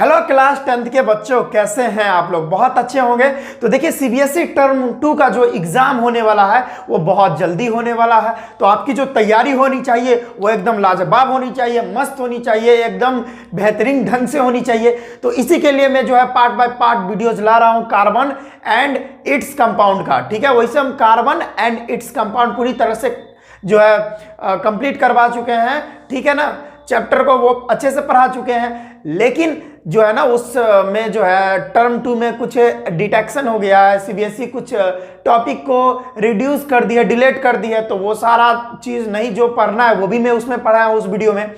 Hello class 10th के बच्चों, कैसे हैं आप लोग? बहुत अच्छे होंगे। तो देखिए, सीबीएसई टर्म 2 का जो एग्जाम होने वाला है वो बहुत जल्दी होने वाला है। तो आपकी जो तैयारी होनी चाहिए वो एकदम लाजवाब होनी चाहिए, मस्त होनी चाहिए, एकदम बेहतरीन ढंग से होनी चाहिए। तो इसी के लिए मैं जो है पार्ट बाय पार्ट वीडियोज ला रहा हूं कार्बन एंड इट्स कंपाउंड का। ठीक है, वैसे हम कार्बन एंड इट्स कंपाउंड पूरी तरह से जो है कंप्लीट करवा चुके हैं। ठीक है ना, चैप्टर को वो अच्छे से पढ़ा चुके हैं। लेकिन जो है ना उस में जो है टर्म 2 में कुछ डिटेक्शन हो गया है, सीबीएसई कुछ टॉपिक को रिड्यूस कर दिया, डिलीट कर दिया, तो वो सारा चीज नहीं जो पढ़ना है वो भी मैं उसमें पढ़ाया हूँ उस वीडियो में।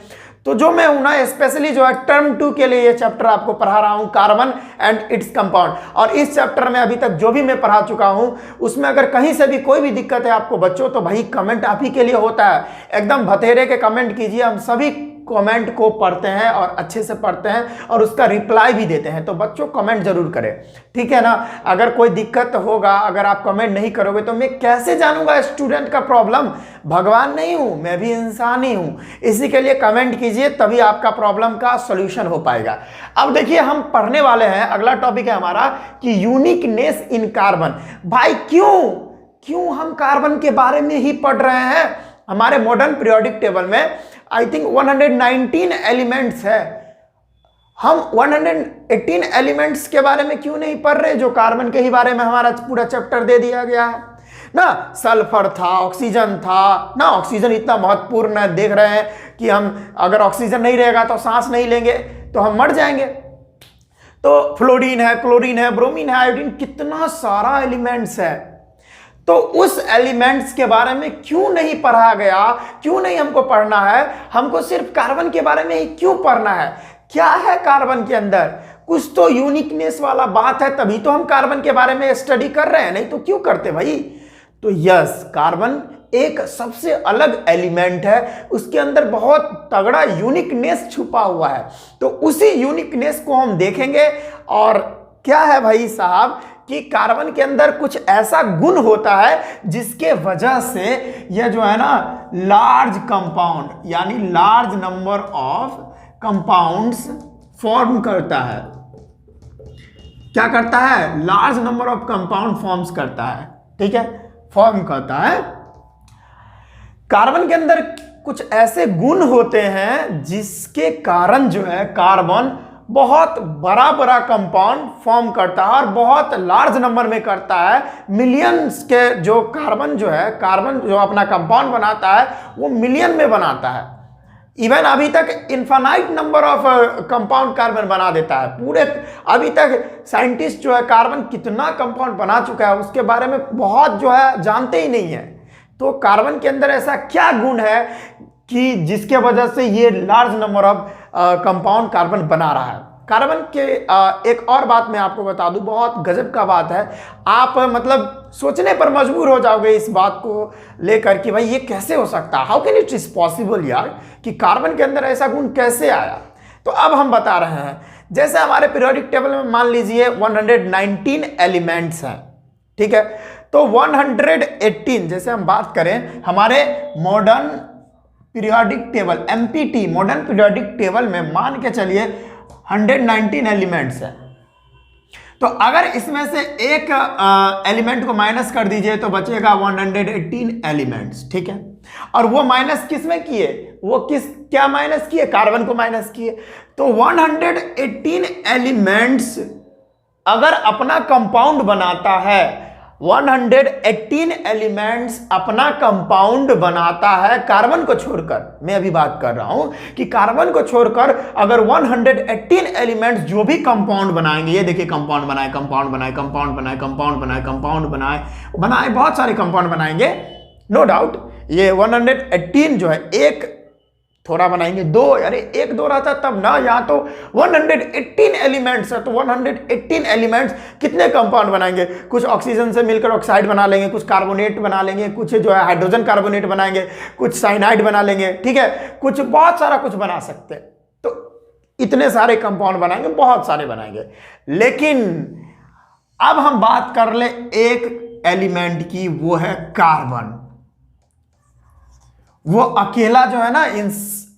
तो जो मैं हूं ना स्पेशली जो है टर्म 2 के लिए ये चैप्टर आपको पढ़ा रहा हूं, कार्बन एंड इट्स कंपाउंड। और इस चैप्टर में अभी तक जो भी मैं पढ़ा चुका हूं उसमें अगर कहीं से भी कोई भी दिक्कत है आपको बच्चों, तो भाई कमेंट आप ही के लिए होता है। एकदम भतेरे के कमेंट कीजिए, हम सभी कमेंट को पढ़ते हैं और अच्छे से पढ़ते हैं और उसका रिप्लाई भी देते हैं। तो बच्चों कमेंट जरूर करें, ठीक है ना। अगर कोई दिक्कत होगा, अगर आप कमेंट नहीं करोगे तो मैं कैसे जानूंगा स्टूडेंट का प्रॉब्लम? भगवान नहीं हूं, मैं भी इंसान ही हूं। इसी के लिए कमेंट कीजिए, तभी आपका प्रॉब्लम का सॉल्यूशन हो पाएगा। अब देखिए, हम पढ़ने वाले हैं, अगला टॉपिक है हमारा कि यूनिकनेस इन कार्बन। भाई क्यों हम कार्बन के बारे में ही पढ़ रहे हैं? हमारे मॉडर्न पीरियोडिक टेबल में आई थिंक 119 एलिमेंट्स है। हम 118 एलिमेंट्स के बारे में क्यों नहीं पढ़ रहे, जो कार्बन के ही बारे में हमारा पूरा चैप्टर दे दिया गया है ना। सल्फर था, ऑक्सीजन था ना। ऑक्सीजन इतना महत्वपूर्ण है, देख रहे हैं कि हम अगर ऑक्सीजन नहीं रहेगा तो सांस नहीं लेंगे तो हम मर जाएंगे। तो फ्लोरीन है, क्लोरीन है, ब्रोमीन है, आयोडीन, कितना सारा एलिमेंट्स है। तो उस एलिमेंट्स के बारे में क्यों नहीं पढ़ा गया? क्यों नहीं हमको पढ़ना है? हमको सिर्फ कार्बन के बारे में ही क्यों पढ़ना है? क्या है कार्बन के अंदर? कुछ तो यूनिकनेस वाला बात है, तभी तो हम कार्बन के बारे में स्टडी कर रहे हैं, नहीं तो क्यों करते भाई? तो यस, कार्बन एक सबसे अलग एलिमेंट है, उसके अंदर बहुत तगड़ा यूनिकनेस छुपा हुआ है। तो उसी यूनिकनेस को हम देखेंगे। और क्या है भाई साहब कि कार्बन के अंदर कुछ ऐसा गुण होता है जिसके वजह से यह जो है ना लार्ज कंपाउंड यानी large number of compounds form करता है। क्या करता है? Large number of compound forms करता है। ठीक है, फॉर्म करता है। कार्बन के अंदर कुछ ऐसे गुण होते हैं जिसके कारण जो है कार्बन बहुत बड़ा बड़ा कंपाउंड फॉर्म करता है और बहुत लार्ज नंबर में करता है। मिलियंस के जो कार्बन जो अपना कंपाउंड बनाता है वो मिलियन में बनाता है। इवन अभी तक infinite number of compound carbon बना देता है पूरे। अभी तक साइंटिस्ट जो है कार्बन कितना कंपाउंड बना चुका है उसके बारे में बहुत जो है जानते ही नहीं है। तो कार्बन के अंदर ऐसा क्या गुण है कि जिसके वजह से ये large number of compound carbon बना रहा है? कार्बन के एक और बात मैं आपको बता दूं, बहुत गजब का बात है। आप मतलब सोचने पर मजबूर हो जाओगे इस बात को लेकर कि भाई ये कैसे हो सकता है, how can it is possible यार, कि कार्बन के अंदर ऐसा गुण कैसे आया? तो अब हम बता रहे हैं। जैसे हमारे पीरियोडिक टेबल में मान लीजिए 119 एलिमेंट्स हैं, ठीक है। तो 118 जैसे हम बात करें हमारे modern periodic table empty modern periodic table में मान के चलिए 119 एलिमेंट्स है। तो अगर इसमें से एक एलिमेंट को माइनस कर दीजिए तो बचेगा 118 एलिमेंट्स, ठीक है। और वो माइनस किस में किए? वो क्या माइनस किए? कार्बन को माइनस किए। तो 118 एलिमेंट्स अगर अपना कंपाउंड बनाता है, 118 एलिमेंट्स अपना कंपाउंड बनाता है कार्बन को छोड़कर। मैं अभी बात कर रहा हूं कि कार्बन को छोड़कर अगर 118 एलिमेंट्स जो भी कंपाउंड बनाएंगे, ये देखिए कंपाउंड बनाए, कंपाउंड बनाए, कंपाउंड बनाए, कंपाउंड बनाए, कंपाउंड बनाए, बहुत सारे कंपाउंड बनाएंगे, नो डाउट। ये 118 जो है, एक थोड़ा बनाएंगे, दो, अरे एक दो रहता तब ना, यहाँ तो 118 एलिमेंट्स है। तो 118 एलिमेंट्स कितने कंपाउंड बनाएंगे? कुछ ऑक्सीजन से मिलकर ऑक्साइड बना लेंगे, कुछ कार्बोनेट बना लेंगे, कुछ जो है हाइड्रोजन कार्बोनेट बनाएंगे, कुछ साइनाइड बना लेंगे, ठीक है, कुछ बहुत सारा कुछ बना सकते हैं। तो इतने सारे कंपाउंड बनाएंगे, बहुत सारे बनाएंगे। लेकिन अब हम बात कर ले एक एलिमेंट की, वो है कार्बन। वो अकेला जो है ना इन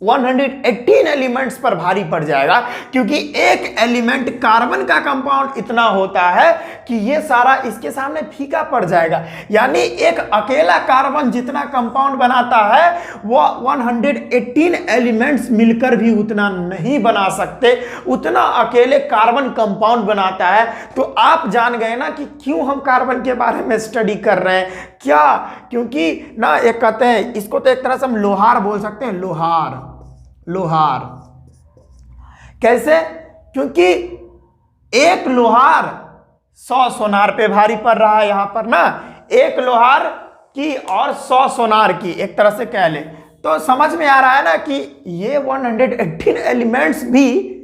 118 एलिमेंट्स पर भारी पड़ जाएगा, क्योंकि एक एलिमेंट कार्बन का कंपाउंड इतना होता है कि ये सारा इसके सामने फीका पड़ जाएगा। यानी एक अकेला कार्बन जितना कंपाउंड बनाता है वो 118 एलिमेंट्स मिलकर भी उतना नहीं बना सकते, उतना अकेले कार्बन कंपाउंड बनाता है। तो आप जान गए ना कि क्यों हम कार्बन के बारे में स्टडी कर रहे हैं। क्या? क्योंकि ना एक कहते हैं, इसको तो एक तरह से हम लोहार बोल सकते हैं, लोहार। लोहार कैसे? क्योंकि एक लोहार 100 सोनार पे भारी पड़ रहा है। यहां पर ना एक लोहार की और 100 सोनार की, एक तरह से कह ले तो समझ में आ रहा है ना कि ये 118 एलिमेंट्स भी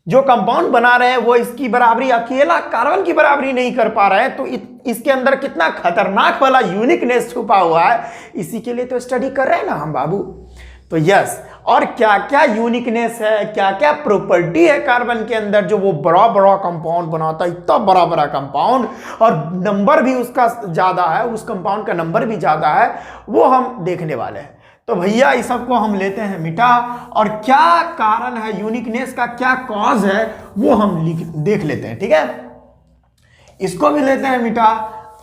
जो कंपाउंड बना रहे हैं वो इसकी बराबरी, अकेला कार्बन की बराबरी नहीं कर पा रहे हैं। तो इसके अंदर कितना खतरनाक वाला यूनिकनेस छुपा हुआ है, इसी के लिए तो स्टडी कर रहे हैं ना हम बाबू। तो यस, और क्या क्या यूनिकनेस है, क्या क्या प्रॉपर्टी है कार्बन के अंदर जो वो बड़ा बड़ा कंपाउंड बनाता है, इतना बड़ा बड़ा कंपाउंड, और नंबर भी उसका ज्यादा है, उस कंपाउंड का नंबर भी ज्यादा है, वो हम देखने वाले हैं। तो भैया इस सबको हम लेते हैं मिटा, और क्या कारण है, यूनिकनेस का क्या कॉज है वो हम देख लेते हैं। ठीक है, इसको भी लेते हैं मिटा।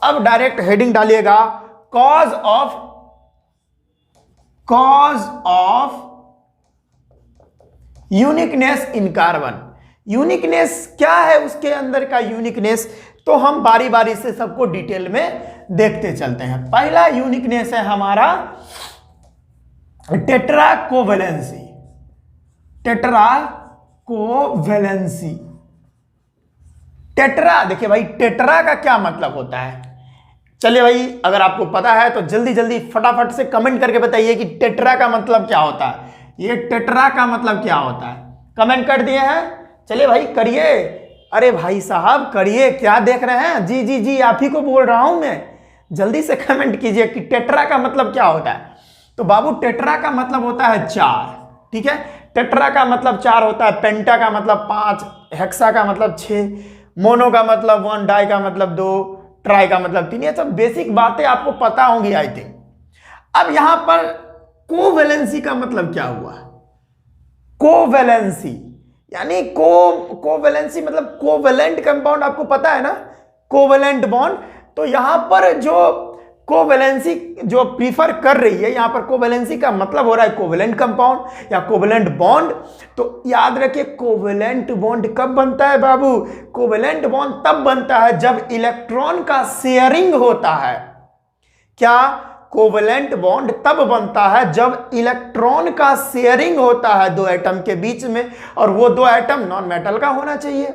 अब डायरेक्ट हेडिंग डालिएगा, cause of uniqueness in carbon. Uniqueness क्या है, उसके अंदर का यूनिकनेस, तो हम बारी बारी से सबको डिटेल में देखते चलते हैं। पहला यूनिकनेस है हमारा tetra covalency. Tetra covalency, tetra, देखिए भाई टेट्रा का क्या मतलब होता है। चलिए भाई, अगर आपको पता है तो जल्दी जल्दी फटाफट से कमेंट करके बताइए कि टेट्रा का मतलब क्या होता है। ये टेट्रा का मतलब क्या होता है, कमेंट कर दिए हैं? चलिए भाई करिए, अरे भाई साहब करिए, क्या देख रहे हैं? जी जी जी, आप ही को बोल रहा हूं मैं, जल्दी से कमेंट कीजिए कि टेट्रा का मतलब क्या होता है। तो बाबू टेट्रा का मतलब होता है 4। ठीक है, टेट्रा का मतलब 4 होता है, पेंटा का मतलब 5, हेक्सा का मतलब 6, मोनो का मतलब 1, डाई का मतलब 2, ट्राई का मतलब 3। ये सब बेसिक बातें आपको पता होंगी आई थिंक। अब यहां पर कोवेलेंसी का मतलब क्या हुआ? कोवेलेंसी यानी कोवेलेंसी मतलब कोवेलेंट कंपाउंड, आपको पता है ना, कोवेलेंट बॉन्ड। तो यहां पर जो कोवेलेंसी जो प्रीफर कर रही है, यहां पर कोवेलेंसी का मतलब हो रहा है कोवेलेंट कंपाउंड या कोवेलेंट बॉन्ड। तो याद रखिए, कोवेलेंट बॉन्ड कब बनता है बाबू? कोवेलेंट बॉन्ड तब बनता है जब इलेक्ट्रॉन का शेयरिंग होता है। क्या? कोवेलेंट बॉन्ड तब बनता है जब इलेक्ट्रॉन का शेयरिंग होता है दो एटम के बीच में, और वो दो एटम नॉन मेटल का होना चाहिए।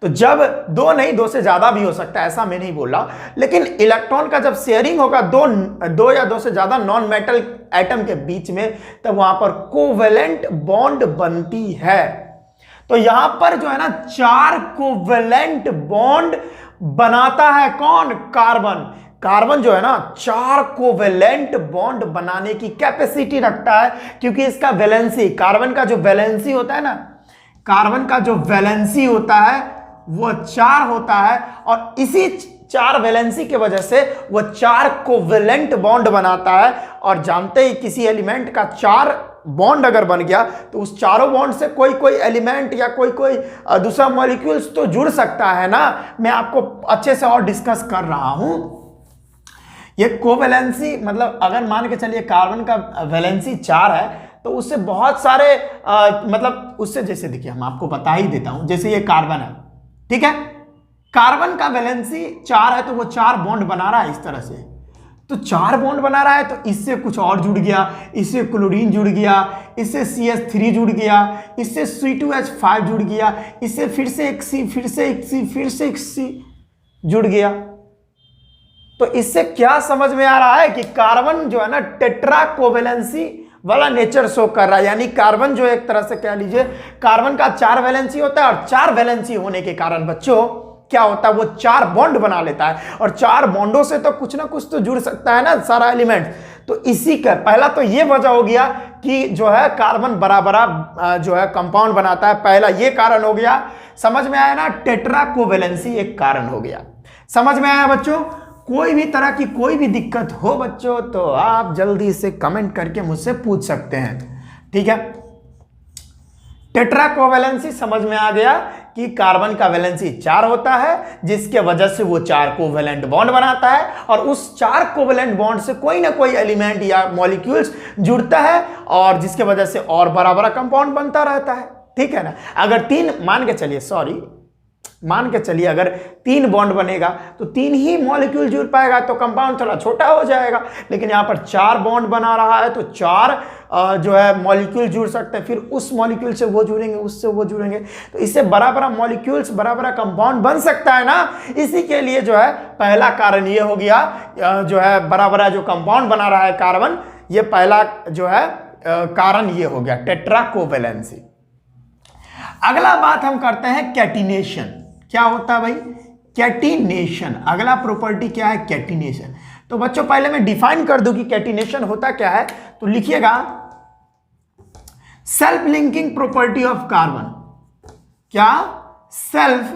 तो जब दो नहीं, दो से ज्यादा भी हो सकता है, ऐसा मैं नहीं बोल रहा, लेकिन इलेक्ट्रॉन का जब शेयरिंग होगा दो या दो से ज्यादा नॉन मेटल एटम के बीच में, तब वहां पर कोवेलेंट बॉन्ड बनती है। तो यहां पर जो है ना 4 कोवेलेंट बॉन्ड बनाता है कौन? कार्बन। कार्बन जो है ना 4 कोवेलेंट बॉन्ड बनाने की कैपेसिटी रखता है, क्योंकि इसका वैलेंसी, कार्बन का जो वैलेंसी होता है ना, कार्बन का जो वैलेंसी होता है वो 4 होता है, और इसी 4 वैलेंसी की वजह से वो 4 कोवेलेंट बॉन्ड बनाता है। और जानते ही किसी एलिमेंट का 4 बॉन्ड अगर बन गया तो उस चारों बॉन्ड से कोई एलिमेंट या कोई दूसरा मॉलिक्यूल्स तो जुड़ सकता है ना। मैं आपको अच्छे से और डिस्कस कर रहा हूं। ये कोवेलेंसी मतलब अगर मान के चलिए कार्बन का वैलेंसी 4 है, तो उससे बहुत सारे मतलब उससे, जैसे देखिए हम आपको बता ही देता हूं, जैसे ये कार्बन है, ठीक है, कार्बन का वैलेंसी 4 है, तो वो 4 बॉन्ड बना रहा है इस तरह से। तो 4 बॉन्ड बना रहा है, तो इससे कुछ और जुड़ गया, इससे क्लोरीन जुड़ गया, इससे CH3 जुड़ गया, इससे C2H5 जुड़ गया, इससे फिर से एक C, फिर से एक C, फिर से एक C जुड़ गया। तो इससे क्या समझ में आ रहा है कि कार्बन जो है ना टेट्रा कोवेलेंसी वाला नेचर शो कर रहा है। यानी कार्बन जो एक तरह से कह लीजिए, कार्बन का 4 वैलेंसी होता है, और 4 वैलेंसी होने के कारण बच्चों क्या होता है, वो 4 बॉन्ड बना लेता है, और 4 बॉन्डों से तो कुछ ना कुछ तो जुड़ सकता है ना सारा एलिमेंट। तो इसी का पहला तो ये वजह हो गया कि जो है कार्बन बड़ा बड़ा जो है कंपाउंड बनाता है, पहला ये कारण हो गया। समझ में आया ना, टेट्रा कोवेलेंसी एक कारण हो गया। समझ में आया बच्चों? कोई भी तरह की कोई भी दिक्कत हो बच्चों तो आप जल्दी से कमेंट करके मुझसे पूछ सकते हैं। ठीक है। टेट्रा कोवैलेंसी समझ में आ गया कि कार्बन का वैलेंसी 4 होता है, जिसके वजह से वो 4 कोवैलेंट बॉन्ड बनाता है और उस 4 कोवैलेंट बॉन्ड से कोई ना कोई एलिमेंट या मॉलिक्यूल्स जुड़ता है और जिसके वजह से और बड़ा बड़ा कंपाउंड बनता रहता है, ठीक है ना। अगर 3 मान के चलिए अगर 3 बॉन्ड बनेगा तो 3 ही मॉलिक्यूल जुड़ पाएगा तो कंपाउंड थोड़ा छोटा हो जाएगा, लेकिन यहाँ पर 4 बॉन्ड बना रहा है तो 4 जो है मॉलिक्यूल जुड़ सकते हैं, फिर उस मॉलिक्यूल से वो जुड़ेंगे, उससे वो जुड़ेंगे, तो इससे बड़ा बड़ा मॉलिक्यूल्स बड़ा बड़ा कंपाउंड बन सकता है ना। इसी के लिए जो है पहला कारण ये हो गया, जो है बड़ा बड़ा जो कंपाउंड बना रहा है कार्बन, ये पहला जो है कारण ये हो गया टेट्रा कोवैलेंसी। अगला बात हम करते हैं कैटिनेशन। क्या होता है भाई? कैटिनेशन। अगला प्रॉपर्टी क्या है? कैटिनेशन। तो बच्चों पहले मैं डिफाइन कर दूं कि कैटिनेशन होता क्या है, तो लिखिएगा self linking property of carbon. क्या? Self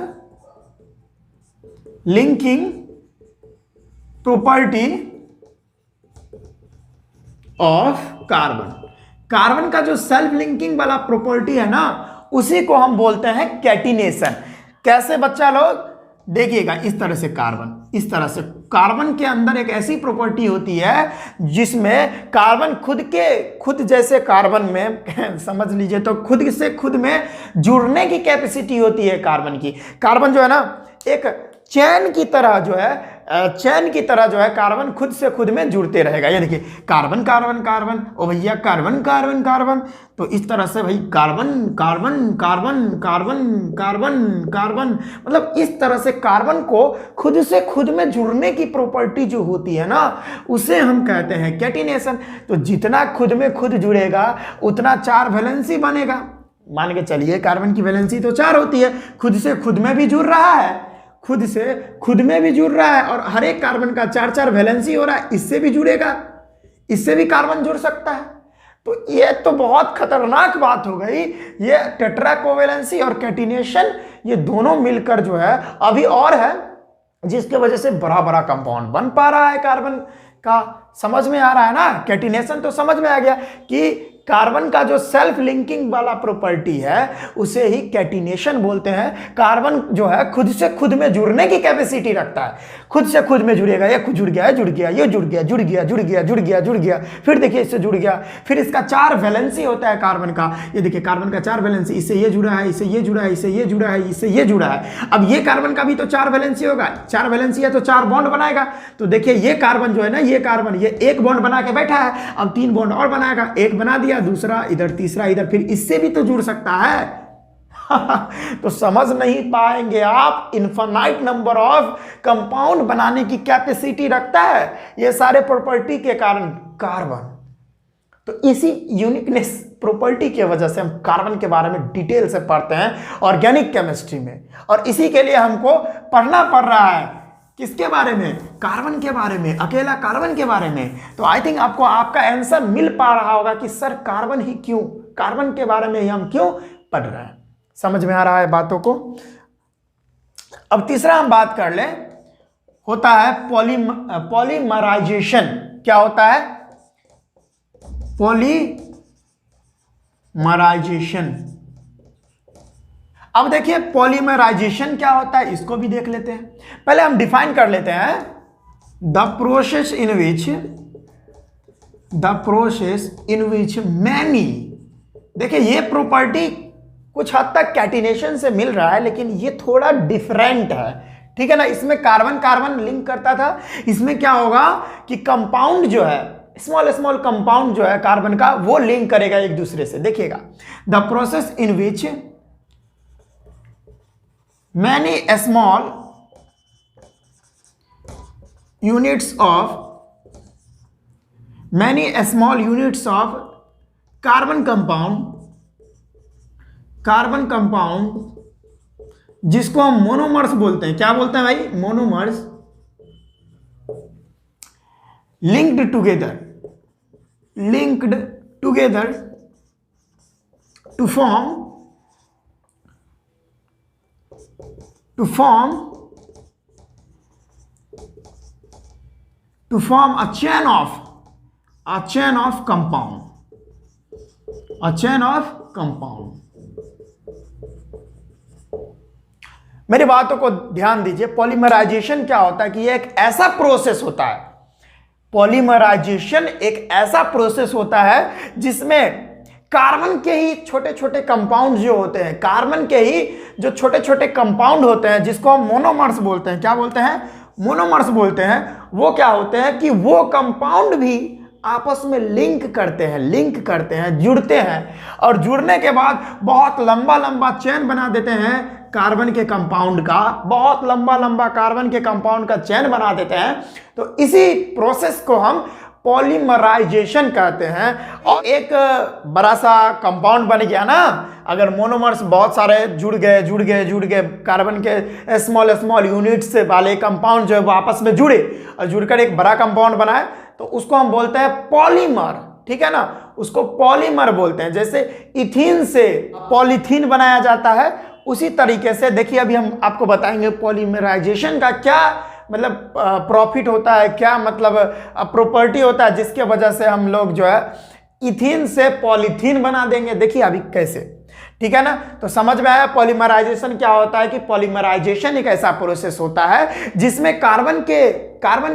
linking property of carbon. Carbon का जो सेल्फ लिंकिंग वाला प्रॉपर्टी है ना, उसी को हम बोलते हैं कैटिनेशन। कैसे बच्चा लोग? देखिएगा इस तरह से कार्बन, इस तरह से कार्बन के अंदर एक ऐसी प्रॉपर्टी होती है जिसमें कार्बन खुद जैसे कार्बन में समझ लीजिए तो खुद से खुद में जुड़ने की कैपेसिटी होती है कार्बन की। कार्बन जो है ना एक चैन की तरह जो है कार्बन खुद से खुद में जुड़ते रहेगा। ये देखिए कार्बन कार्बन कार्बन, ओ भैया कार्बन कार्बन कार्बन, तो इस तरह से भाई carbon carbon carbon carbon carbon carbon, मतलब इस तरह से कार्बन को खुद से खुद में जुड़ने की प्रॉपर्टी जो होती है ना, उसे हम कहते हैं कैटिनेशन। तो जितना खुद में खुद जुड़ेगा उतना 4 वैलेंसी बनेगा। मान के चलिए कार्बन की वैलेंसी तो 4 होती है, खुद से खुद में भी जुड़ रहा है, खुद से खुद में भी जुड़ रहा है और हर एक कार्बन का 4-4 वैलेंसी हो रहा है, इससे भी जुड़ेगा, इससे भी कार्बन जुड़ सकता है। तो ये तो बहुत खतरनाक बात हो गई। ये टेट्रा कोवैलेंसी और कैटिनेशन ये दोनों मिलकर जो है अभी और है, जिसके वजह से बड़ा बड़ा कंपाउंड बन पा रहा है कार्बन का। समझ में आ रहा है ना? कैटिनेशन तो समझ में आ गया कि कार्बन का जो सेल्फ लिंकिंग वाला प्रॉपर्टी है उसे ही कैटिनेशन बोलते हैं। कार्बन जो है खुद से खुद में जुड़ने की कैपेसिटी रखता है, खुद से खुद में जुड़ेगा, ये खुद जुड़ गया, ये जुड़ गया, ये जुड़ गया, जुड़ गया, जुड़ गया, जुड़ गया, जुड़ गया, फिर देखिए इससे जुड़ गया, फिर इसका 4 वैलेंसी होता है कार्बन का। ये देखिए कार्बन का 4 वैलेंसी, इससे ये जुड़ा है, इससे ये जुड़ा है, इससे ये जुड़ा है, इससे ये जुड़ा है। अब ये कार्बन का भी तो 4 वैलेंसी होगा, 4 वैलेंसी है तो 4 बॉन्ड बनाएगा। तो देखिए ये कार्बन जो है ना, ये कार्बन ये एक बॉन्ड बना के बैठा है, अब 3 बॉन्ड और बनाएगा, एक बना दिया, दूसरा इधर, तीसरा इधर, फिर इससे भी तो जुड़ सकता है। तो समझ नहीं पाएंगे आप, इनफाइनाइट नंबर ऑफ कंपाउंड बनाने की कैपेसिटी रखता है ये सारे प्रॉपर्टी के कारण कार्बन। तो इसी यूनिकनेस प्रॉपर्टी की वजह से हम कार्बन के बारे में डिटेल से पढ़ते हैं ऑर्गेनिक केमिस्ट्री में, और इसी के लिए हमको पढ़ना पड़ रहा है। किसके बारे में? कार्बन के बारे में, अकेला कार्बन के बारे में। तो आई थिंक आपको आपका आंसर मिल पा रहा होगा कि सर कार्बन ही क्यों, कार्बन के बारे में ही हम क्यों पढ़ रहे हैं। समझ में आ रहा है बातों को? अब तीसरा हम बात कर लें, होता है पॉलीमराइजेशन। क्या होता है? पॉलीमराइजेशन। अब देखिए पॉलीमराइजेशन क्या होता है, इसको भी देख लेते हैं। पहले हम डिफाइन कर लेते हैं the process in which many. देखिए ये प्रॉपर्टी कुछ हद तक कैटिनेशन से मिल रहा है, लेकिन ये थोड़ा डिफरेंट है, ठीक है ना। इसमें कार्बन कार्बन लिंक करता था, इसमें क्या होगा कि कंपाउंड जो है, स्मॉल स्मॉल कंपाउंड जो है कार्बन का, वो लिंक करेगा एक दूसरे से। देखिएगा the process in which many small units of carbon compound जिसको हम मोनोमर्स बोलते हैं। क्या बोलते हैं भाई? Monomers linked together to form a chain of compound, a chain of compound. मेरी बातों को ध्यान दीजिए, पॉलीमराइजेशन क्या होता है कि ये एक ऐसा प्रोसेस होता है, पॉलीमराइजेशन एक ऐसा प्रोसेस होता है जिसमें कार्बन के ही छोटे छोटे कंपाउंड जो होते हैं, कार्बन के ही जो छोटे छोटे कंपाउंड होते हैं जिसको हम मोनोमर्स बोलते हैं, क्या बोलते हैं, मोनोमर्स बोलते हैं, वो क्या होते हैं कि वो कंपाउंड भी आपस में लिंक करते हैं, जुड़ते हैं, और जुड़ने के बाद बहुत लंबा लंबा चेन बना देते हैं कार्बन के कंपाउंड का, बहुत लंबा लंबा कार्बन के कंपाउंड का चेन बना देते हैं। तो इसी प्रोसेस को हम पॉलीमराइजेशन कहते हैं। और एक बड़ा सा कंपाउंड बन गया ना, अगर मोनोमर्स बहुत सारे जुड़ गए कार्बन के स्मॉल स्मॉल यूनिट्स से वाले कंपाउंड जो है वो आपस में जुड़े और जुड़कर एक बड़ा कंपाउंड बनाए, तो उसको हम बोलते हैं पॉलीमर, ठीक है ना, उसको पॉलीमर बोलते हैं। जैसे इथीन से पॉलीथीन बनाया जाता है, उसी तरीके से देखिए अभी हम आपको बताएंगे पॉलीमराइजेशन का क्या मतलब प्रॉफिट होता है, क्या मतलब प्रॉपर्टी होता है जिसके वजह से हम लोग जो है इथीन से पॉलीथीन बना देंगे। देखिए अभी कैसे, ठीक है ना। तो समझ में आया पॉलीमराइजेशन क्या होता है कि पॉलीमराइजेशन एक ऐसा प्रोसेस होता है जिसमें कार्बन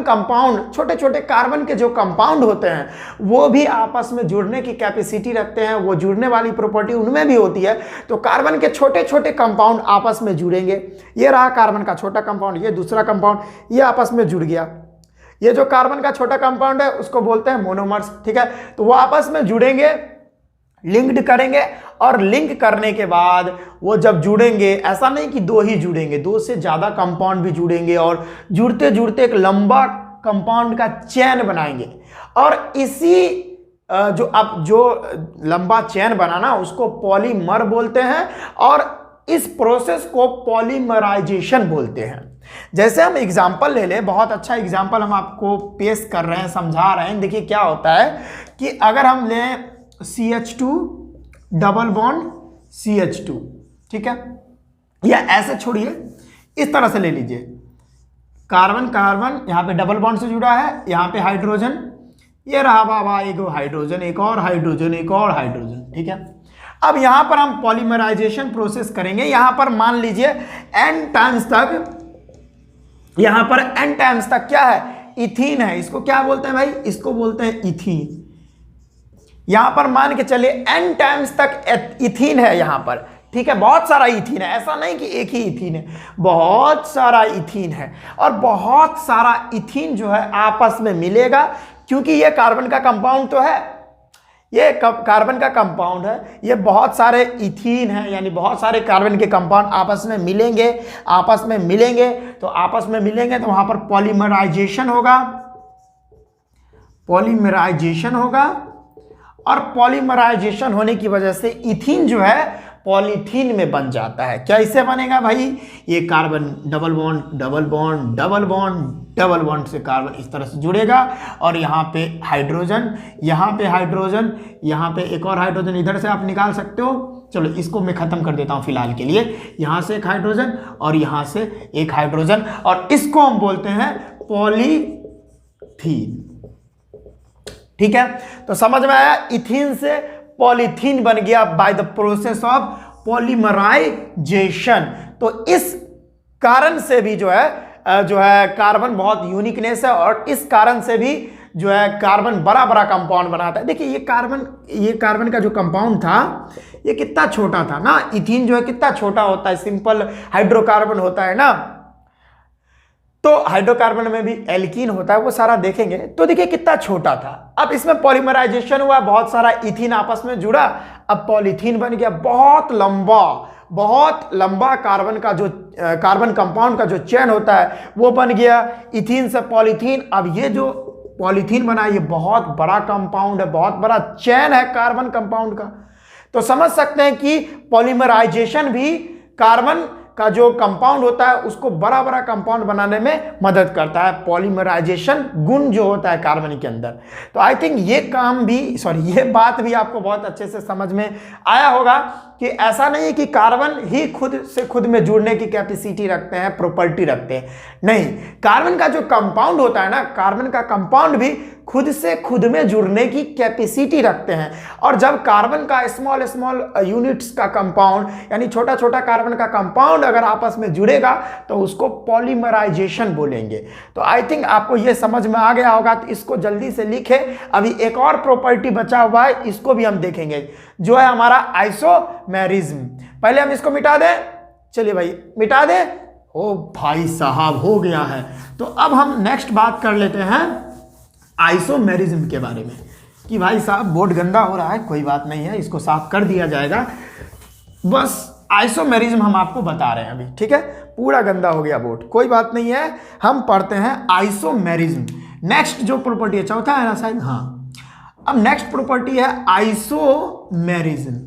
कंपाउंड, छोटे छोटे कार्बन के जो कंपाउंड होते हैं वो भी आपस में जुड़ने की कैपेसिटी रखते हैं, वो जुड़ने वाली प्रॉपर्टी उनमें भी होती है। तो कार्बन के छोटे छोटे कंपाउंड आपस में जुड़ेंगे, ये रहा कार्बन का छोटा कंपाउंड, ये दूसरा कंपाउंड, ये आपस में जुड़ गया। ये जो कार्बन का छोटा कंपाउंड है उसको बोलते हैं मोनोमर्स, ठीक है। तो वो आपस में जुड़ेंगे, लिंक्ड करेंगे, और लिंक करने के बाद वो जब जुड़ेंगे, ऐसा नहीं कि दो ही जुड़ेंगे, दो से ज़्यादा कंपाउंड भी जुड़ेंगे और जुड़ते जुड़ते एक लंबा कंपाउंड का चेन बनाएंगे। और इसी जो लंबा चेन बनाना उसको पॉलीमर बोलते हैं, और इस प्रोसेस को पॉलीमराइजेशन बोलते हैं। जैसे हम एग्जाम्पल ले लें, बहुत अच्छा एग्जाम्पल हम आपको पेश कर रहे हैं, समझा रहे हैं। देखिए क्या होता है कि अगर हम लें CH2 डबल बॉन्ड CH2, ठीक है, या ऐसे छोड़िए, इस तरह से ले लीजिए, कार्बन कार्बन यहाँ पे डबल बॉन्ड से जुड़ा है, यहाँ पे हाइड्रोजन, ये रहा बाबा एक हाइड्रोजन, एक और हाइड्रोजन, एक और हाइड्रोजन, ठीक है। अब यहाँ पर हम पॉलीमराइजेशन प्रोसेस करेंगे। यहाँ पर मान लीजिए n टाइम्स तक, यहाँ पर n टाइम्स तक क्या है, इथीन है। इसको क्या बोलते हैं भाई, इसको बोलते हैं इथीन। यहां पर मान के चलिए n टाइम्स तक इथीन है यहां पर, ठीक है, बहुत सारा इथीन है, ऐसा नहीं कि एक ही इथीन है, बहुत सारा इथीन है। और बहुत सारा इथीन जो है आपस में मिलेगा, क्योंकि ये कार्बन का कंपाउंड तो है, ये कार्बन का कंपाउंड है, ये बहुत सारे इथीन है, यानी बहुत सारे कार्बन के कंपाउंड आपस में मिलेंगे, तो आपस में मिलेंगे तो वहां पर पॉलीमराइजेशन होगा, और पॉलीमराइजेशन होने की वजह से इथीन जो है पॉलीथीन में बन जाता है। क्या इससे बनेगा भाई, ये carbon double bond double bond double bond double bond से कार्बन इस तरह से जुड़ेगा, और यहाँ पे हाइड्रोजन, यहाँ पे हाइड्रोजन, यहाँ पे एक और हाइड्रोजन इधर से आप निकाल सकते हो। चलो इसको मैं खत्म कर देता हूँ फिलहाल के लिए, यहाँ से एक हाइड्रोजन और यहाँ से एक हाइड्रोजन, और इसको हम बोलते हैं पॉलीथीन, ठीक है। तो समझ में आया, इथीन से पॉलीथीन बन गया by the process of polymerisation. तो इस कारण से भी जो है कार्बन बहुत यूनिकनेस है, और इस कारण से भी जो है कार्बन बड़ा बड़ा कंपाउंड बनाता है। देखिए ये कार्बन का जो कंपाउंड था ये कितना छोटा था ना, इथीन जो है कितना छोटा होता है, सिंपल हाइड्रोकार्बन होता है ना, तो हाइड्रोकार्बन में भी एल्कीन होता है, वो सारा देखेंगे। तो देखिए कितना छोटा था, अब इसमें पॉलीमराइजेशन हुआ, बहुत सारा इथीन आपस में जुड़ा, अब पॉलीथीन बन गया, बहुत लंबा कार्बन कंपाउंड का जो चेन होता है वो बन गया, इथीन से पॉलीथीन। अब ये जो पॉलीथीन बना ये बहुत बड़ा कंपाउंड है, बहुत बड़ा चेन है कार्बन कंपाउंड का। तो समझ सकते हैं कि पॉलीमराइजेशन भी कार्बन का जो कंपाउंड होता है उसको बड़ा बड़ा कंपाउंड बनाने में मदद करता है, पॉलीमराइजेशन गुण जो होता है कार्बन के अंदर। तो आई थिंक ये बात भी आपको बहुत अच्छे से समझ में आया होगा कि ऐसा नहीं है कि कार्बन ही खुद से खुद में जुड़ने की कैपेसिटी रखते हैं, प्रॉपर्टी रखते हैं, नहीं, कार्बन का जो कंपाउंड होता है ना, कार्बन का कंपाउंड भी खुद से खुद में जुड़ने की कैपेसिटी रखते हैं। और जब कार्बन का स्मॉल स्मॉल यूनिट्स का कंपाउंड यानी छोटा छोटा कार्बन का कंपाउंड अगर आपस में जुड़ेगा तो उसको पॉलीमराइजेशन बोलेंगे। तो आई थिंक आपको ये समझ में आ गया होगा, तो इसको जल्दी से लिखे। अभी एक और प्रॉपर्टी बचा हुआ है, इसको भी हम देखेंगे, जो है हमारा आइसोमेरिज्म। पहले हम इसको मिटा दें, चलिए भाई मिटा दें। ओ भाई साहब हो गया है। तो अब हम नेक्स्ट बात कर लेते हैं आइसोमेरिज्म के बारे में, कि भाई साहब बोर्ड गंदा हो रहा है, कोई बात नहीं है, इसको साफ कर दिया जाएगा। बस आइसोमेरिज्म हम आपको बता रहे हैं अभी, ठीक है, पूरा गंदा हो गया बोर्ड, कोई बात नहीं है। हम पढ़ते हैं आइसोमेरिज्म। नेक्स्ट जो प्रॉपर्टी है, चौथा है ना शायद, हाँ। अब नेक्स्ट प्रॉपर्टी है आइसोमेरिज्म।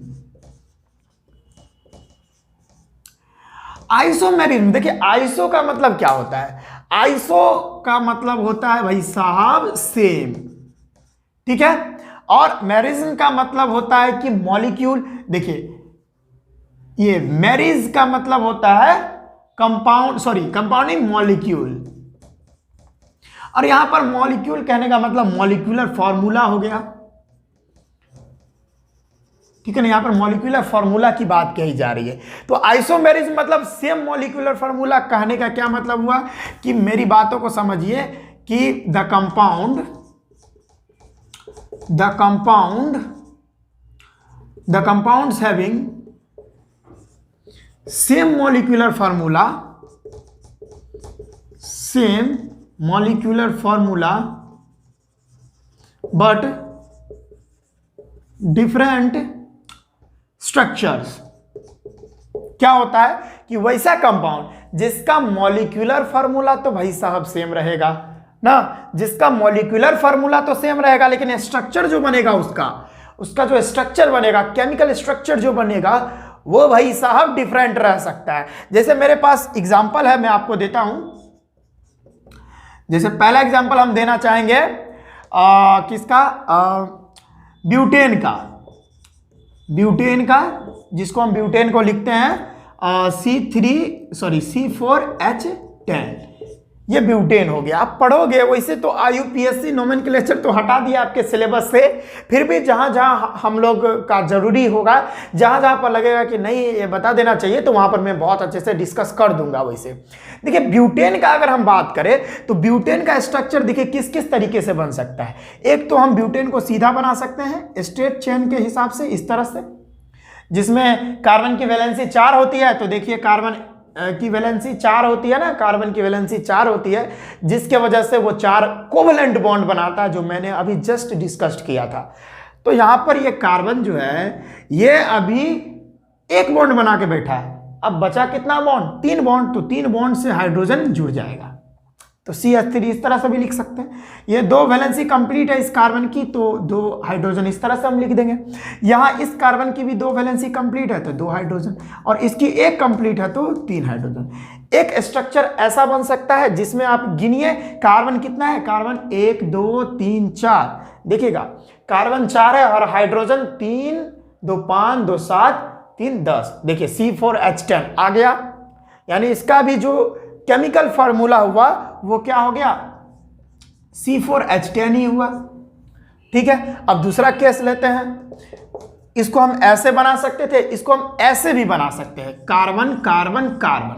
आइसोमेरिज्म, देखिए आइसो का मतलब क्या होता है? आइसो का मतलब होता है भाई साहब सेम, ठीक है। और मेरिज्म का मतलब होता है कि मॉलिक्यूल। देखिए ये मेरिज का मतलब होता है कंपाउंड, सॉरी कंपाउंडिंग मॉलिक्यूल। और यहां पर मॉलिक्यूल कहने का मतलब मॉलिक्यूलर फॉर्मूला हो गया, ठीक है ना। यहां पर मॉलिक्यूलर फॉर्मूला की बात कही जा रही है। तो आइसोमेरिज्म मतलब सेम मॉलिक्यूलर फॉर्मूला। कहने का क्या मतलब हुआ कि मेरी बातों को समझिए कि the compounds having same molecular formula but different structures. क्या होता है कि वैसा कंपाउंड जिसका मॉलिक्यूलर फार्मूला तो भाई साहब सेम रहेगा ना, जिसका मॉलिक्यूलर फार्मूला तो सेम रहेगा, लेकिन स्ट्रक्चर जो बनेगा उसका जो स्ट्रक्चर बनेगा, केमिकल स्ट्रक्चर जो बनेगा, वो भाई साहब डिफरेंट रह सकता है। जैसे मेरे पास एग्जांपल है, मैं आपको देता हूं। जैसे पहला एग्जांपल हम देना चाहेंगे किसका? ब्यूटेन का, जिसको हम ब्यूटेन को लिखते हैं C4H10। ये ब्यूटेन हो गया। आप पढ़ोगे वैसे तो IUPAC नोमेनक्लेचर तो हटा दिया आपके सिलेबस से, फिर भी जहां जहां हम लोग का जरूरी होगा, जहां जहां पर लगेगा कि नहीं ये बता देना चाहिए, तो वहां पर मैं बहुत अच्छे से डिस्कस कर दूंगा। वैसे देखिए ब्यूटेन का अगर हम बात करें तो ब्यूटेन का स्ट्रक्चर देखिए किस किस तरीके से बन सकता है। एक तो हम ब्यूटेन को सीधा बना सकते हैं स्ट्रेट चेन के हिसाब से, इस तरह से, जिसमें कार्बन की वैलेंसी 4 होती है। तो देखिए कार्बन की वैलेंसी 4 होती है ना, कार्बन की वैलेंसी 4 होती है, जिसके वजह से वो 4 कोवलेंट बॉन्ड बनाता है, जो मैंने अभी जस्ट डिस्कस किया था। तो यहां पर ये कार्बन जो है ये अभी एक बॉन्ड बना के बैठा है। अब बचा कितना बॉन्ड? 3 बॉन्ड। तो 3 बॉन्ड से हाइड्रोजन जुड़ जाएगा, तो CH3 इस तरह से भी लिख सकते हैं। ये 2 वैलेंसी कंप्लीट है इस कार्बन की, तो 2 हाइड्रोजन इस तरह से हम लिख देंगे। यहाँ इस कार्बन की भी 2 वैलेंसी कंप्लीट है तो 2 हाइड्रोजन, और इसकी 1 कंप्लीट है तो 3 हाइड्रोजन। एक स्ट्रक्चर ऐसा बन सकता है जिसमें आप गिनिए कार्बन कितना है। कार्बन 1 2 3 4, देखिएगा कार्बन 4 है और हाइड्रोजन 3 2 5 2 7 3 10। देखिए C4H10 आ गया, यानी इसका भी जो केमिकल फार्मूला हुआ वो क्या हो गया? C4H10 ही हुआ, ठीक है। अब दूसरा केस लेते हैं। इसको हम ऐसे बना सकते थे, इसको हम ऐसे भी बना सकते हैं, कार्बन कार्बन कार्बन,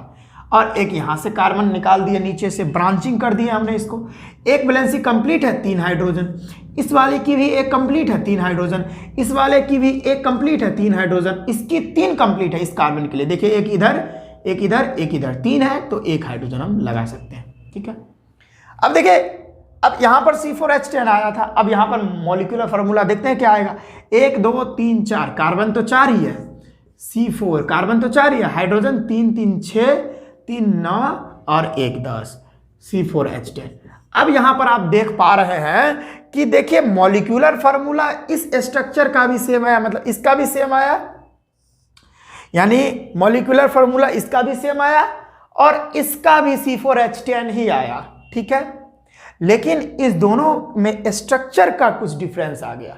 और एक यहां से कार्बन निकाल दिए, नीचे से ब्रांचिंग कर दिया हमने इसको। एक वैलेंसी कंप्लीट है 3 हाइड्रोजन, इस वाले की भी एक कंप्लीट है 3 हाइड्रोजन, इस वाले की भी एक कंप्लीट है 3 हाइड्रोजन, इसकी 3 कंप्लीट है इस कार्बन के लिए। देखिए एक इधर एक इधर एक इधर, 3 है तो 1 हाइड्रोजन हम लगा सकते हैं, ठीक है। अब देखिए अब यहां पर C4H10 आया था, अब यहां पर मॉलिक्यूलर फार्मूला देखते हैं क्या आएगा। 1 2 3 4, कार्बन तो 4 ही है, C4 कार्बन तो 4 ही है, हाइड्रोजन 3 3 6 3 9 और 1 10, C4H10। अब यहां पर आप देख पा रहे हैं कि देखिए मॉलिक्यूलर फार्मूला इस स्ट्रक्चर का भी सेम आया, मतलब इसका भी सेम आया, यानी मॉलिक्यूलर फार्मूला इसका भी सेम आया और इसका भी C4H10 ही आया, ठीक है। लेकिन इस दोनों में स्ट्रक्चर का कुछ डिफरेंस आ गया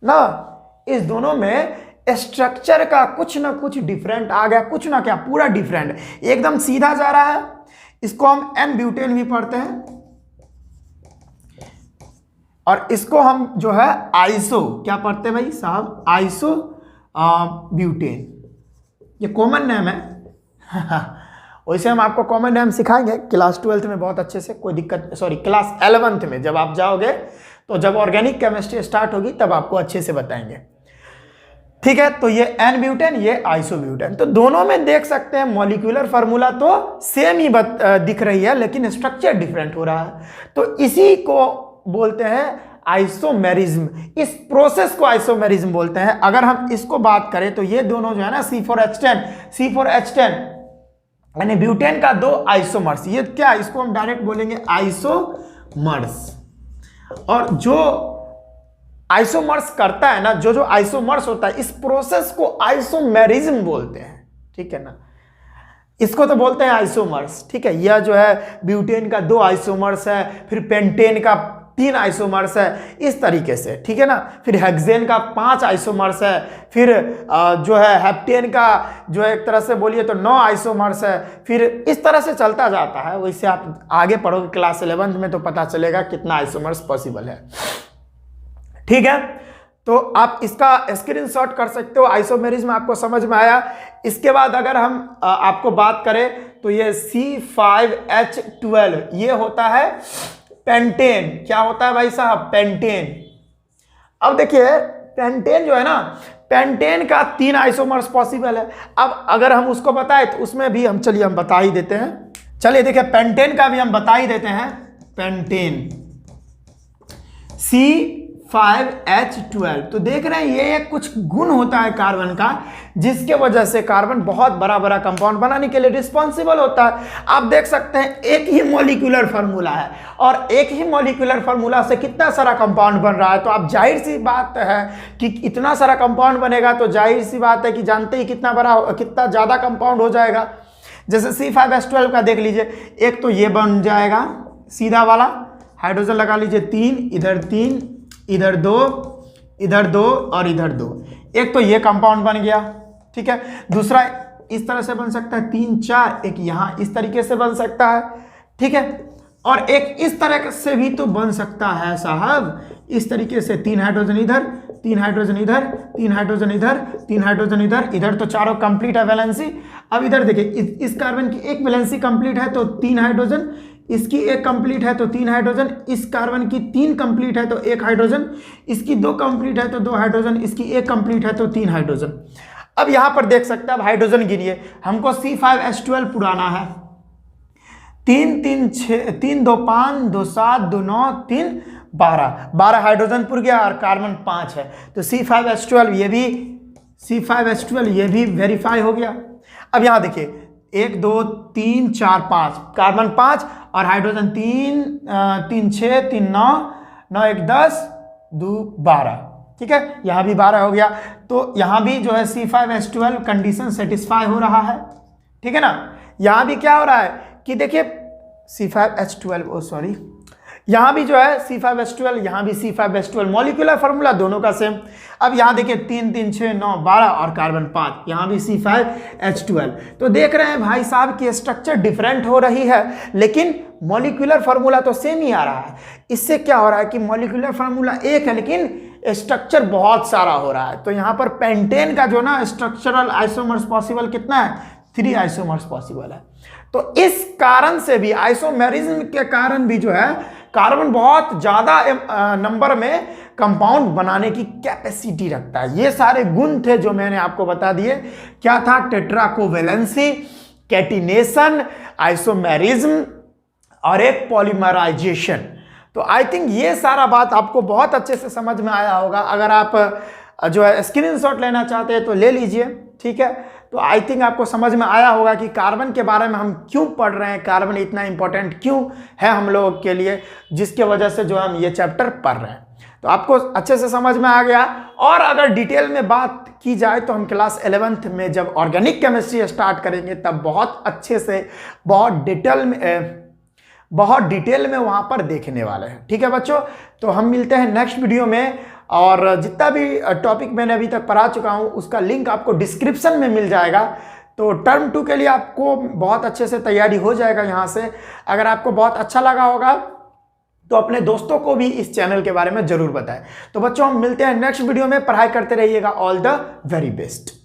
ना, इस दोनों में स्ट्रक्चर का कुछ ना कुछ डिफरेंट आ गया, कुछ ना क्या पूरा डिफरेंट, एकदम सीधा जा रहा है। इसको हम N ब्यूटेन भी पढ़ते हैं, और इसको हम जो है आइसो क्या पढ़ते हैं भाई साहब, आइसो ब्यूटेन, ये कॉमन नेम है। वैसे हम आपको कॉमन नेम सिखाएंगे क्लास 12th में बहुत अच्छे से, कोई दिक्कत, सॉरी क्लास 11th में जब आप जाओगे तो जब ऑर्गेनिक केमिस्ट्री स्टार्ट होगी तब आपको अच्छे से बताएंगे, ठीक है। तो ये एन ब्यूटेन, ये आइसोब्यूटेन, तो दोनों में देख सकते हैं मॉलिक्यूलर फार्मूला तो सेम ही दिख रही है लेकिन स्ट्रक्चर डिफरेंट हो रहा है, तो इसी को बोलते हैं आइसोमेरिज्म। इस प्रोसेस को आइसोमेरिज्म बोलते हैं। अगर हम इसको बात करें तो ये दोनों जो है ना C4H10 यानी ब्यूटेन का दो आइसोमर्स, ये क्या, इसको हम डायरेक्ट बोलेंगे आइसोमर्स। और जो आइसोमर्स करता है ना, जो आइसोमर्स होता है, इस प्रोसेस को आइसोमेरिज्म बोलते हैं, ठीक है ना। इसको तो बोलते हैं आइसोमर्स, ठीक है। यह जो है ब्यूटेन का दो आइसोमर्स है, फिर पेंटेन का 3 आइसोमर्स है, इस तरीके से, ठीक है ना। फिर हेक्सेन का 5 आइसोमर्स है, फिर जो है हेप्टेन का जो है एक तरह से बोलिए तो 9 आइसोमर्स है, फिर इस तरह से चलता जाता है। वैसे आप आगे पढ़ोगे क्लास 11th में तो पता चलेगा कितना आइसोमर्स पॉसिबल है, ठीक है। तो आप इसका स्क्रीनशॉट कर सकते हो। आइसोमेरिज्म आपको समझ में आया। इसके बाद अगर हम आपको बात करें तो ये C5H12 ये होता है पेंटेन। क्या होता है भाई साहब, पेंटेन। अब देखिए पेंटेन जो है ना, पेंटेन का 3 आइसोमर्स पॉसिबल है। अब अगर हम उसको बताएं तो उसमें भी हम चलिए हम बता ही देते हैं। चलिए देखिए पेंटेन का भी हम बता ही देते हैं। पेंटेन C5H12, तो देख रहे हैं ये कुछ गुण होता है कार्बन का जिसके वजह से कार्बन बहुत बड़ा बड़ा कंपाउंड बनाने के लिए रिस्पॉन्सिबल होता है। आप देख सकते हैं एक ही मॉलिक्यूलर फार्मूला है और एक ही मॉलिक्यूलर फार्मूला से कितना सारा कंपाउंड बन रहा है। तो आप जाहिर सी बात है कि इतना सारा कंपाउंड बनेगा तो जाहिर सी बात है कि जानते ही कितना ज़्यादा कंपाउंड हो जाएगा। जैसे C5H12 का देख लीजिए, एक तो ये बन जाएगा सीधा वाला, हाइड्रोजन लगा लीजिए 3, इधर 3, इधर 2, इधर 2 और इधर 2, एक तो ये कंपाउंड बन गया, ठीक है। दूसरा इस तरह से बन सकता है 3 4, एक यहाँ इस तरीके से बन सकता है, ठीक है। और एक इस तरह से भी तो बन सकता है साहब, इस तरीके से 3 हाइड्रोजन इधर, 3 हाइड्रोजन इधर, 3 हाइड्रोजन इधर, 3 हाइड्रोजन इधर, इधर तो चारों कंप्लीट है वैलेंसी। अब इधर देखिए इस कार्बन की एक वैलेंसी कंप्लीट है तो 3 हाइड्रोजन, इसकी एक कंप्लीट है तो 3 हाइड्रोजन, इस कार्बन की 3 कंप्लीट है तो 1 हाइड्रोजन, इसकी 2 कंप्लीट है तो 2 हाइड्रोजन, इसकी 1 कंप्लीट है तो 3 हाइड्रोजन। अब यहां पर देख सकते हैं, अब हाइड्रोजन गिनिए, हमको C5H12 पुराना है, 3 3 6 3 2 5 2 7 2 9 3 12 हाइड्रोजन पुर गया और कार्बन 5 है, तो C5H12 ये भी वेरीफाई हो गया। अब यहां देखिए 1 2 3 4 5, कार्बन 5 और हाइड्रोजन 3 6 3 9 9 1 10 2 12, ठीक है। यहाँ भी 12 हो गया, तो यहाँ भी जो है C5H12 कंडीशन सेटिस्फाई हो रहा है, ठीक है ना। यहाँ भी क्या हो रहा है कि देखिए C5H12 सॉरी, यहाँ भी जो है C5H12, यहाँ भी C5H12, मॉलिक्यूलर फार्मूला दोनों का सेम। अब यहाँ देखिए 3 3 6 9 12 और कार्बन 5, यहाँ भी C5H12। तो देख रहे हैं भाई साहब कि स्ट्रक्चर डिफरेंट हो रही है लेकिन मॉलिक्यूलर फार्मूला तो सेम ही आ रहा है। इससे क्या हो रहा है कि मॉलिक्यूलर फार्मूला एक है लेकिन स्ट्रक्चर बहुत सारा हो रहा है। तो यहाँ पर पेंटेन का जो ना स्ट्रक्चरल आइसोमर्स पॉसिबल कितना है, 3 आइसोमर्स पॉसिबल है। तो इस कारण से भी, आइसोमेरिज्म के कारण भी जो है कार्बन बहुत ज़्यादा नंबर में कंपाउंड बनाने की कैपेसिटी रखता है। ये सारे गुण थे जो मैंने आपको बता दिए। क्या था, टेट्राकोवैलेंसी, कैटिनेशन, आइसोमेरिज्म और एक पॉलीमराइजेशन। तो आई थिंक ये सारा बात आपको बहुत अच्छे से समझ में आया होगा। अगर आप जो है स्क्रीनशॉट लेना चाहते हैं तो ले लीजिए, ठीक है। तो आई थिंक आपको समझ में आया होगा कि कार्बन के बारे में हम क्यों पढ़ रहे हैं, कार्बन इतना इंपॉर्टेंट क्यों है हम लोगों के लिए, जिसके वजह से जो हम ये चैप्टर पढ़ रहे हैं। तो आपको अच्छे से समझ में आ गया। और अगर डिटेल में बात की जाए तो हम क्लास 11th में जब ऑर्गेनिक केमिस्ट्री स्टार्ट करेंगे तब बहुत अच्छे से बहुत डिटेल में वहाँ पर देखने वाले हैं, ठीक है बच्चों। तो हम मिलते हैं नेक्स्ट वीडियो में, और जितना भी टॉपिक मैंने अभी तक पढ़ा चुका हूँ उसका लिंक आपको डिस्क्रिप्शन में मिल जाएगा। तो टर्म 2 के लिए आपको बहुत अच्छे से तैयारी हो जाएगा यहाँ से। अगर आपको बहुत अच्छा लगा होगा तो अपने दोस्तों को भी इस चैनल के बारे में जरूर बताएं। तो बच्चों हम मिलते हैं नेक्स्ट वीडियो में, पढ़ाई करते रहिएगा। All the very best.